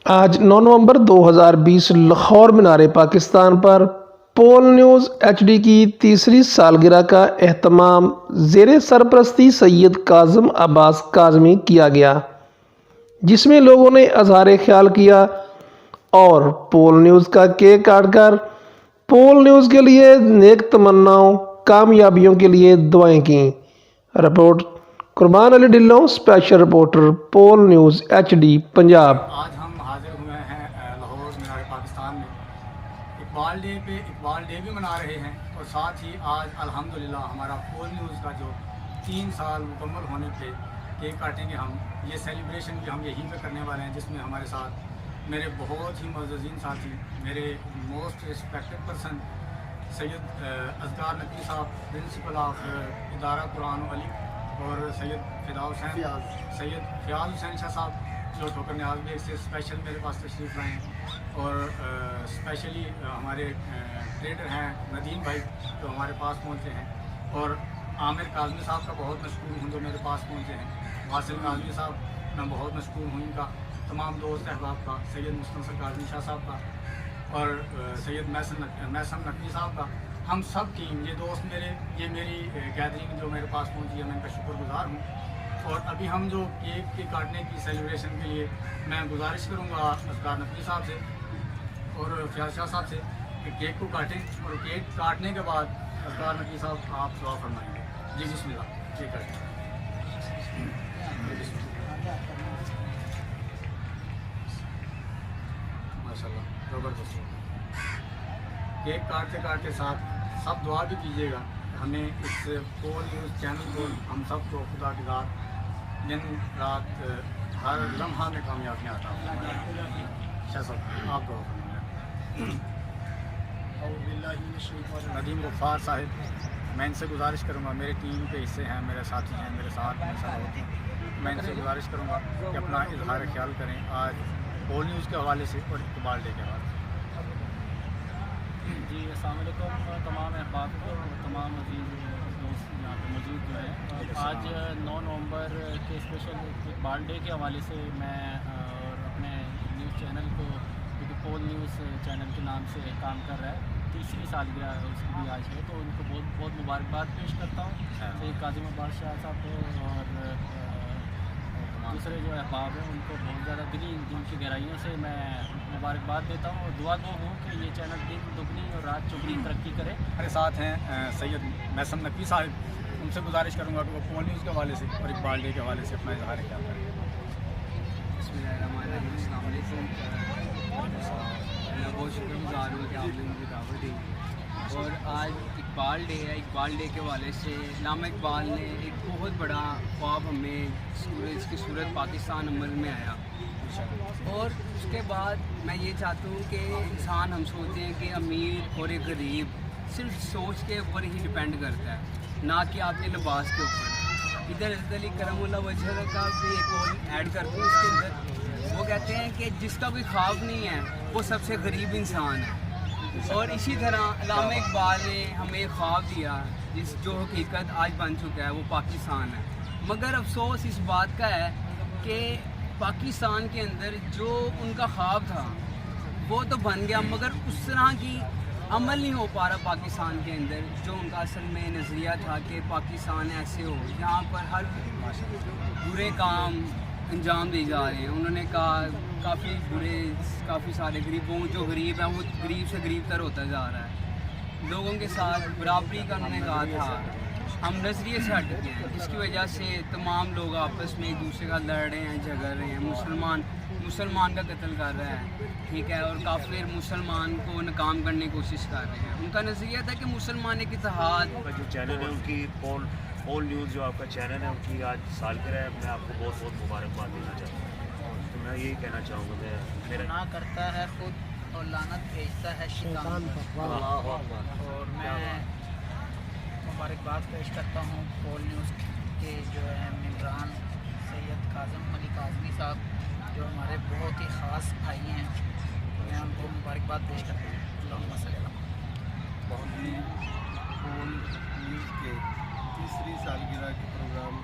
آج 9 نومبر 2020 لاہور مینار پاکستان پر پول news H D کی تیسری سالگرہ کا اہتمام زیر سرپرستی سید کاظم عباس کاظمی کیا گیا، جس میں لوگوں نے اظہار خیال کیا اور پول نیوز کا کیک کاٹ کر پول نیوز کے لیے نیک تمناؤں، کامیابیوں کے لیے دعائیں کیں۔ رپورٹ قربان علی ڈھلوں، اسپیشل رپورٹر، پول نیوز ایچ ڈی، پنجاب۔ آج ہم حاضر ہوئے ہیں لاہور مینار پاکستان میں اقبال ڈے بھی منا رہے ہیں، اور ساتھ ہی آج الحمدللہ ہمارا پول نیوز کا جو 3 سال مکمل ہونے پہ کیک کاٹیں گے ہم۔ یہ سیلیبریشن بھی ہم یہیں پہ کرنے والے ہیں، جس میں ہمارے ساتھ میرے بہت ہی معززین ساتھی، میرے موسٹ رسپیکٹڈ پرسن سید اذکار نقوی صاحب، پرنسپل آف ادارہ قرآن و علی، اور سید فیاض حسین شاہ صاحب جو ٹھوکر نیاز بیگ سے اسپیشل میرے پاس تشریف لائے ہیں، اور اسپیشلی ہمارے ٹریڈر ہیں ندیم بھائی جو ہمارے پاس پہنچے ہیں، اور عامر کاظمی صاحب کا بہت مشکور ہوں جو میرے پاس پہنچے ہیں، واصل کاظمی صاحب میں بہت مشکور ہوں ان کا، تمام دوست احباب کا، سید مستنصر کاظمی شاہ صاحب کا، اور سید محسن نقوی صاحب کا، ہم سب ٹیم، یہ دوست میرے، یہ میری گیدرنگ جو میرے پاس پہنچی ہے، میں ان کا شکر گزار ہوں۔ اور ابھی ہم جو کیک کے کاٹنے کی سیلیبریشن کے لیے میں گزارش کروں گا اذکار نقوی صاحب سے اور فیاض شاہ صاحب سے کہ کیک کو کاٹیں، اور کیک کاٹنے کے بعد اذکار نقوی صاحب آپ دعا فرمائیں گے۔ جی بسم اللہ، کیک کاٹیں۔ ماشاء اللہ، زبردست۔ کیک کاٹتے کاٹتے ساتھ سب دعا بھی کیجیے گا، ہمیں اس پول نیوز چینل کو، ہم سب کو خدا کی ذات دن رات ہر لمحہ میں کامیابیاں عطا فرمائے۔ شاہ صاحب آپ دعا فرمائیں۔ ندیم غفار صاحب، میں ان سے گزارش کروں گا، میرے ٹیم کے حصے ہیں، میرے ساتھی ہیں، میرے ساتھ میں ساتھ ہوتے ہیں، میں ان سے گزارش کروں گا کہ اپنا اظہار خیال کریں آج پول نیوز کے حوالے سے اور اقبال ڈے کے حوالے سے۔ جی السلام علیکم تمام احباب کو، تمام عزیز دوست یہاں پہ موجود جو ہیں۔ آج 9 نومبر کے اسپیشل اقبال ڈے کے حوالے سے میں اور اپنے نیوز چینل کو، کیونکہ پول نیوز چینل کے نام سے کام کر رہا ہے، تیسری سالگرہ اس کی بھی آج ہے، تو ان کو بہت بہت مبارکباد پیش کرتا ہوں، سید کاظم عباس شاہ صاحب کو اور دوسرے جو احباب ہیں ان کو بہت زیادہ دل کی گہرائیوں سے میں مبارکباد دیتا ہوں، اور دعا گو ہوں کہ یہ چینل دن دگنی اور رات چگنی ترقی کرے۔ ہمارے ساتھ ہیں سید محسن نقوی صاحب، ان سے گزارش کروں گا کہ وہ پول نیوز کے حوالے سے اور اقبال ڈے کے حوالے سے اپنا اظہار خیال کریں۔ بسم اللہ الرحمن الرحیم، السلام علیکم۔ میں بہت شکر گزار ہوں کہ آپ نے مجھے دعوت دی، اور آج اقبال ڈے ہے۔ اقبال ڈے کے حوالے سے علامہ اقبال نے ایک بہت بڑا خواب ہمیں سورج کی صورت پاکستان عمل میں آیا، اور اس کے بعد میں یہ چاہتا ہوں کہ انسان، ہم سوچتے ہیں کہ امیر اور ایک غریب صرف سوچ کے اوپر ہی ڈپینڈ کرتا ہے، نہ کہ آپ کے لباس کے اوپر۔ ادھر حضرت علی کرم اللہ وجہ کا بھی ایک اور ایڈ کرتے ہیں اس کے اندر، وہ کہتے ہیں کہ جس کا کوئی خواب نہیں ہے وہ سب سے غریب انسان ہے۔ اور اسی طرح علامہ اقبال نے ہمیں خواب دیا، جو حقیقت آج بن چکا ہے، وہ پاکستان ہے۔ مگر افسوس اس بات کا ہے کہ پاکستان کے اندر جو ان کا خواب تھا وہ تو بن گیا، مگر اس طرح کی عمل نہیں ہو پا رہا پاکستان کے اندر جو ان کا اصل میں نظریہ تھا کہ پاکستان ایسے ہو، یہاں پر ہر برے کام انجام دیے جا رہے ہیں۔ انہوں نے کہا کافی سارے غریبوں، جو غریب ہے وہ غریب سے غریب تر ہوتا جا رہا ہے، لوگوں کے ساتھ برابری کا انہوں نے کہا تھا۔ ہم نظریے سے ہٹ گئے ہیں، جس کی وجہ سے تمام لوگ آپس میں ایک دوسرے کا لڑ رہے ہیں، جھگڑ رہے ہیں، مسلمان کا قتل کر رہا ہے، ٹھیک ہے، اور کافر مسلمان کو ناکام کرنے کی کوشش کر رہے ہیں۔ ان کا نظریہ تھا کہ مسلمان ایک اتحاد۔ جو چینل ہے ان کی پول نیوز جو آپ کا چینل ہے ان کی آج سالگرہ ہے، میں آپ کو بہت بہت مبارکباد دینا چاہتا ہوں، تو میں یہی کہنا چاہوں گا کہ گناہ کرتا ہے خود اور لعنت بھیجتا ہے شیطان پر۔ اور میں مبارکباد پیش کرتا ہوں پول نیوز کے جو ہے ممبران سید کاظم علی کاظمی صاحب، جو ہمارے بہت ہی خاص بھائی ہیں، میں ان کو مبارکباد پیش کرتا ہوں۔ اللہم صلی اللہ بہت ہی پول نیوز کے تیسری سالگرہ کے پروگرام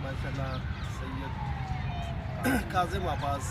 ماشاءاللہ سید کاظم عباس